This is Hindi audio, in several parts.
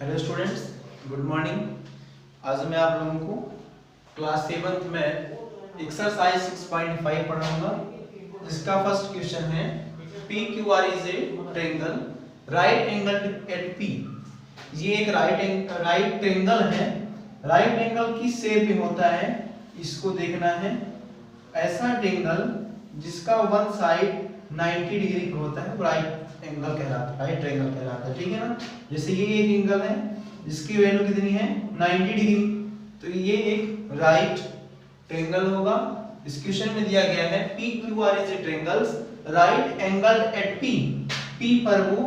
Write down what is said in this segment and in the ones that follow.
Hello students, good morning. आज मैं आप लोगों को क्लास 7th में एक्सरसाइज 6.5 पढ़ाऊंगा। इसका फर्स्ट क्वेश्चन है P Q R is a triangle right angle at P. ये एक राइट ट्रायंगल है। राइट एंगल किस शेप में होता है इसको देखना है। ऐसा ट्रायंगल जिसका वन साइड 90 डिग्री का होता है वो राइट एंगल कहलाता है, राइट ट्रायंगल कहलाता है। ठीक है ना। जैसे ये एक एंगल है जिसकी वैल्यू कितनी है 90 डिग्री, तो ये एक राइट ट्रायंगल होगा। इस क्वेश्चन में दिया गया है P Q R is a triangles right angle at P. P पर वो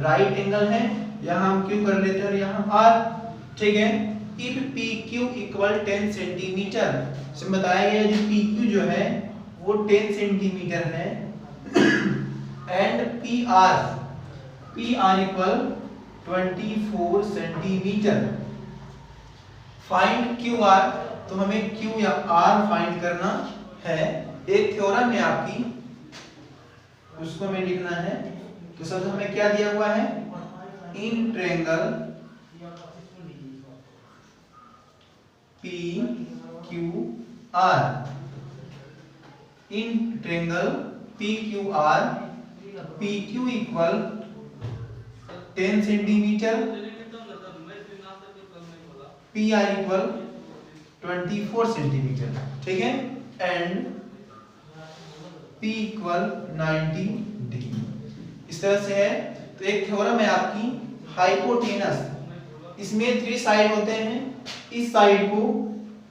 राइट एंगल है, यहाँ हम क्यू कर लेते हैं और यहाँ आर। ठीक है। If P Q equal 10 centimetre, से बताया गया जो पी क्यू जो है वो 10 सेंटीमीटर है and P R equal 24 centimetre. Find Q R, तो हमें क्यू या आर फाइंड करना है। एक थ्योरम है आपकी, उसको हमें लिखना है। तो सबसे हमें क्या दिया हुआ है, in triangle P Q are, in triangle P Q are, P Q equal 10 centimetre, P R equal 24 centimetre. ठीक है। And P equal 90 degree. इस तरह से है। तो एक थ्योरम है आपकी हाइपोटेनस, इसमें 3 साइड होते हैं। इस साइड को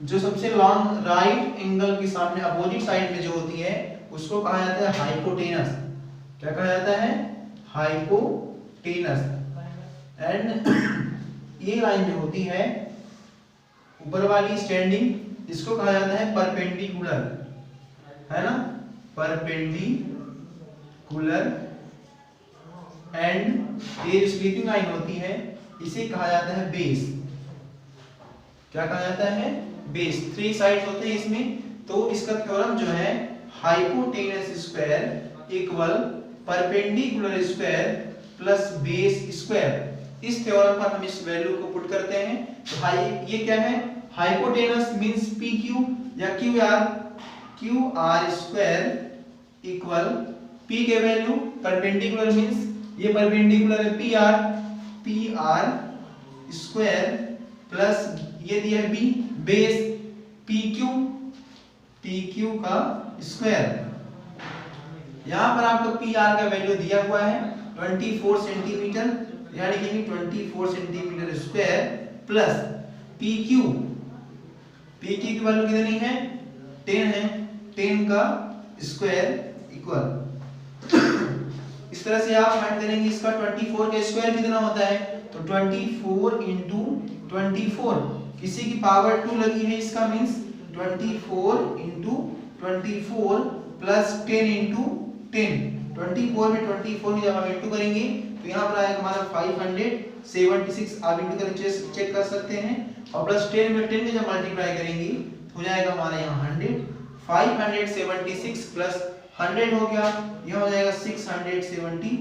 जो सबसे लॉन्ग राइट एंगल के सामने अपोजिट साइड में जो होती है उसको कहा जाता है हाइपोटेनस। क्या कहा जाता है, हाइपोटेनस। एंड ये लाइन जो होती है ऊपर वाली स्टैंडिंग, इसको कहा जाता है परपेंडिकुलर, है ना, परपेंडिकुलर। एंड ये जो स्लीपिंग लाइन होती है इसे कहा जाता है बेस। क्या कहा जाता है, बेस। 3 साइड होते हैं इसमें। तो इसका थ्योरम जो है hypotenuse square equal perpendicular square plus base square. इस थ्योरम पर हम इस वैल्यू को पुट करते हैं। तो ये क्या है, हाइपोटेनस मींस पी क्यू या Q R square equal P के वैल्यू, परपेंडिकुलर मींस ये परपेंडिकुलर है पी आर स्क्वायर प्लस ये दिया है बी, बेस पी क्यू का स्क्वायर। यहां पर आपको पी आर का वैल्यू दिया हुआ है 24 सेंटीमीटर, यानी कि 24 centimetre square plus P Q की वैल्यू कितनी है 10 है, 10 का स्क्वायर इक्वल। इस तरह से आप फाइंड करेंगे इसका 24 का स्क्वायर कितना होता है, तो 24 इंटू 24, किसी की पावर 2 लगी है इसका मींस 24 इंटू 24 प्लस 10 इंटू 10। 24 में 24 में जब हम इंटू करेंगे तो यहाँ पर आएगा हमारा 576। आप इंटू करके चेक कर सकते हैं। और प्लस 10 में 10 में जब मल्टीप्लाई करेंगे तो हो जाएगा हमारा यहाँ 100। 576 प्लस 100 हो गया, यह हो जाएगा 676।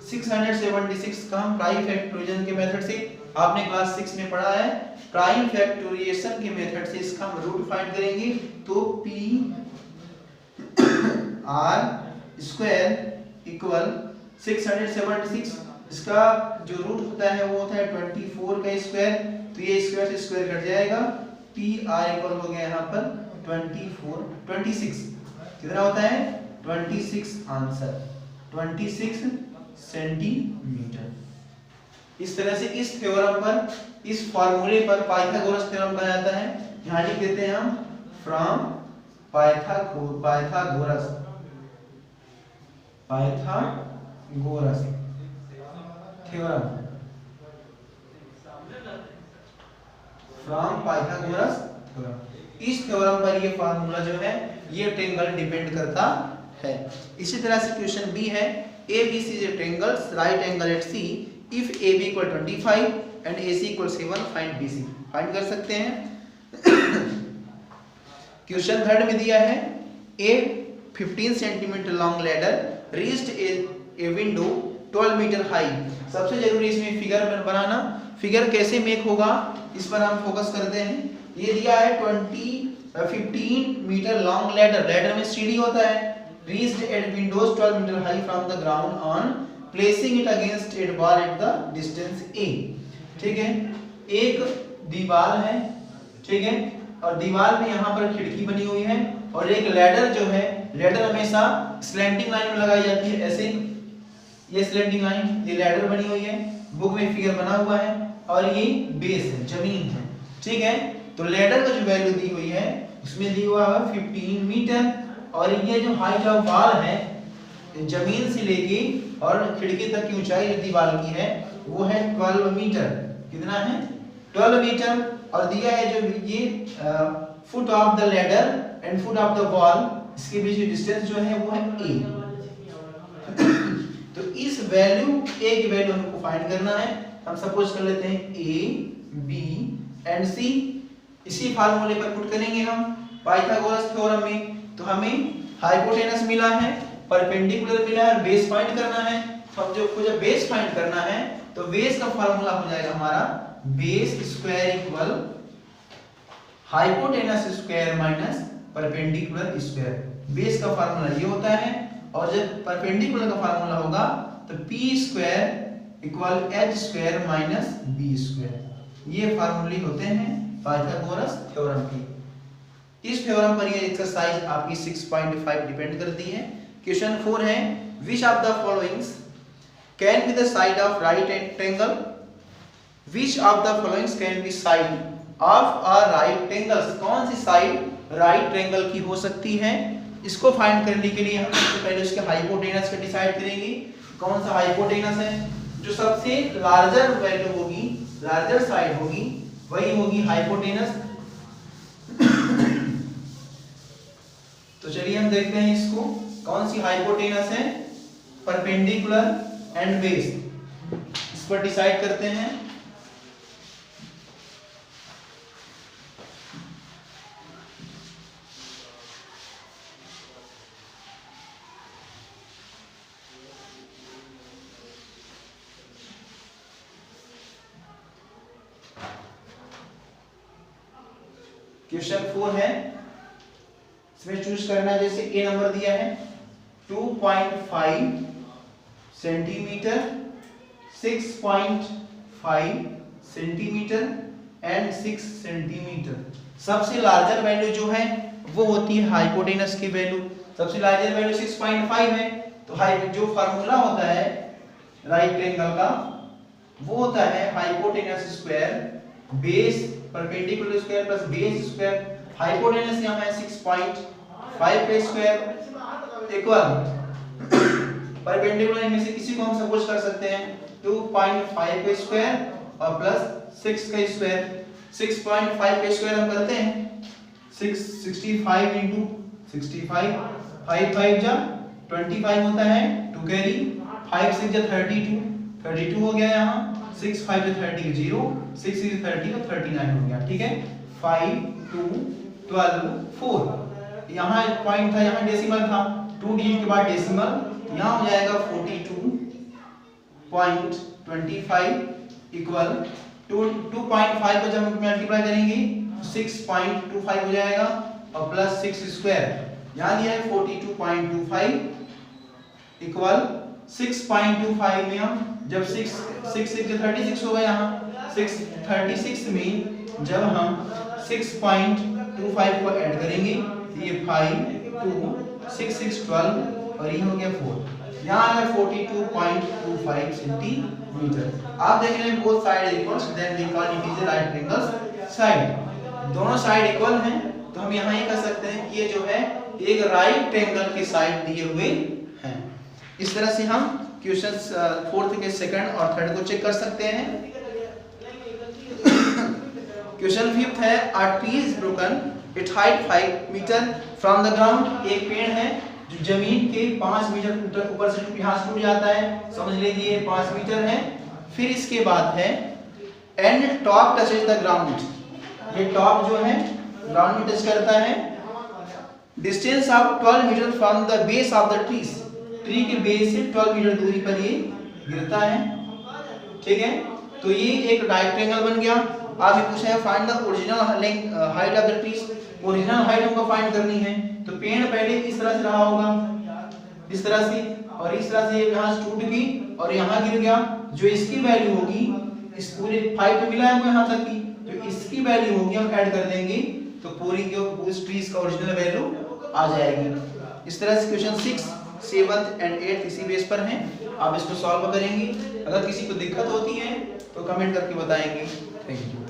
676 का हम प्राइम फैक्टोरियल के मेथड से, आपने क्लास 6 में पढ़ा है, प्राइम फैक्टोरिएशन के मेथड से इसका हम रूट फाइंड करेंगे। तो पी आर स्क्वायर इक्वल 676, इसका जो रूट होता है वो होता है 24 का स्क्वायर, तो ये स्क्वायर से स्क्वायर कट जाएगा। पी आर इक्वल हो गया यहाँ पर 26 कितना होता है 26 आंसर 26 सेंटीमीटर। इस तरह से इस थ्योरम पर, इस फार्मूले पर पाइथागोरस थ्योरम कहा जाता है। यहां लिख देते हैं हम from Pythagoras theorem, from Pythagoras theorem. इस थ्योरम पर ये फार्मूला जो है ये ट्रायंगल डिपेंड करता है। इसी तरह से क्वेश्चन बी है ABC is a triangle right angle at C if AB equal 25 and AC equal 7 find BC। Find कर सकते हैं। क्वेश्चन थर्ड में दिया है A 15 centimetre long ladder reached a window 12 metre high. सबसे जरूरी इसमें फिगर बनाना, फिगर कैसे मेक होगा इस पर हम फोकस करते हैं। ये दिया है 15 मीटर लॉन्ग लैडर, लैडर में सीढ़ी होता है, reached at windows 12 meter high from the ground on placing it against a wall at the distance a। ठीक है, एक दीवार है, ठीक है, और दीवार में यहाँ पर खिड़की बनी हुई है, और एक लैडर जो है, लैडर हमेशा स्लैंटिंग लाइन में लगाई जाती है, ऐसे ये स्लैंटिंग लाइन, ये लैडर बनी हुई है, बुक में फिगर बना हुआ है, और ये बेस है, जमीन है। ठीक है, तो लैडर का जो वैल्यू दी हुई है उसमें दी हुआ है 15 मीटर, और ये जो हाइट ऑफ वॉल है जमीन से लेके और खिड़की तक की ऊंचाई जो दीवार की है वो है 12 मीटर। कितना है? 12 मीटर। और दिया है जो ये foot of the ladder and foot of the wall, इसके बीच डिस्टेंस जो है वो है a। तो इस वैल्यू a की वैल्यू हमको फाइंड करना है। हम सपोज कर लेते हैं a, b एंड c, इसी फार्मूले पर पुट करेंगे हम पाइथागोरस थ्योरम में। तो हमें हाइपोटेनस मिला है, परपेंडिकुलर मिला है, बेस फाइंड करना है। तो हम जब बेस फाइंड करना है तो बेस का फार्मूला हो जाएगा हमारा base square equal hypotenuse square minus perpendicular square. Base का फार्मूला ये होता है, और जब परपेंडिकुलर का फार्मूला होगा तो p square equal h square minus b square. ये फार्मूले होते हैं पाइथागोरस थ्योरम के। इस थ्योरम पर ये एक्सरसाइज आपकी 6.5 डिपेंड करती है। क्वेश्चन 4 है, which of the followings can be the side of right triangle? Which of the followings can be side of a right triangle? कौन सी साइड राइट ट्रायंगल की हो सकती है? इसको फाइंड करने के लिए हम सबसे पहले उसके हाइपोटेनस को डिसाइड करेंगे। कौन सा हाइपोटेनस है? जो सबसे लार्जर वैल्यू होगी, लार्जर साइड होगी, वही होगी हाइपोटेनस। तो चलिए हम देखते हैं इसको, कौन सी हाइपोटेनस है, परपेंडिकुलर एंड बेस, इस पर डिसाइड करते हैं। क्वेश्चन 4 है, इसमें चूज करना है, जैसे ए नंबर दिया है 2.5 सेंटीमीटर, 6.5 सेंटीमीटर एंड 6 सेंटीमीटर। सबसे लार्जर वैल्यू जो है वो होती है हाइपोटेनस की वैल्यू। सबसे लार्जर वैल्यू 6.5 है, तो जो फार्मूला होता है राइट ट्रायंगल का वो होता है hypotenuse square base perpendicular square plus base square. Hypotenuse यहाँ है 6.5 का स्क्वायर इक्वल परपेंडिकुलर में से किसी को हम सपोज कर सकते हैं 2.5 का स्क्वायर और प्लस 6 का स्क्वायर। 6.5 का स्क्वायर हम करते हैं 65 into 65, 5 5 जा 25 होता है, 2 कैरी, 5 6 जा 32 हो गया यहाँ, 6 5 जा 30 0, 6 6 30 तो 39 हो गया। ठीक है, 5 2 12 4, यहाँ एक पॉइंट था, यहाँ डेसिमल था, 2 डिजिट के बाद डेसिमल, यहाँ हो जाएगा 42.25 इक्वल 2.5 को जब हम मल्टीप्लाई करेंगे 6.25 हो जाएगा और प्लस 6 स्क्वायर, यहाँ दिया है 42.25 इक्वल 6.25 में हम जब 6 36 होगा, यहाँ 636 में जब हम 6.25 को ऐड करेंगे तो ये 5 2 6 6 12 और ये हो गया 4, यहाँ है 42.25 सेंटीमीटर। आप देख रहे हैं both side equal, then we call it is right triangle side. दोनों साइड इक्वल हैं, तो हम यहाँ ये कह सकते हैं कि ये जो है एक राइट ट्रायंगल के साइड दिए हुए हैं। इस तरह से हम क्वेश्चंस 4th के सेकंड और थर्ड को चेक कर सकते हैं। क्वेश्चन 5th है, a tree is broken its height 5 metre from the ground। एक पेड़ है जो जमीन के 5 मीटर ऊपर से यहाँ से टूट जाता है, समझ लीजिए 5 मीटर है। फिर इसके बाद है and top touches the ground, ये टॉप जो है ग्राउंड में टच करता है। Distance of 12 metre from the base of the tree, tree के बेस से 12 मीटर दूरी पर ये गिरता है, ठीक है। तो ये एक डायरेक्ट ट्रायंगल बन गया। आप ये पूछा है find the original height of the trees, original height हमको फाइंड करनी है। तो पेड़ पहले इस तरह से रहा होगा, इस तरह से, और इस तरह से यहाँ से टूट गई और यहाँ गिर गया। जो इसकी वैल्यू होगी, इस पूरे 5 पे मिला है हमको यहाँ तक की, जो इसकी वैल्यू होगी हम ऐड कर देंगे तो पूरी जो उस ट्रीज का ओरिजिनल वैल्यू आ जाएगी। इस तरह से क्वेश्चन 6, 7 एंड 8 इसी बेस पर हैं। आप इसको सॉल्व करेंगे। अगर किसी को दिक्कत होती है तो कमेंट करके बताएंगे। Thank you.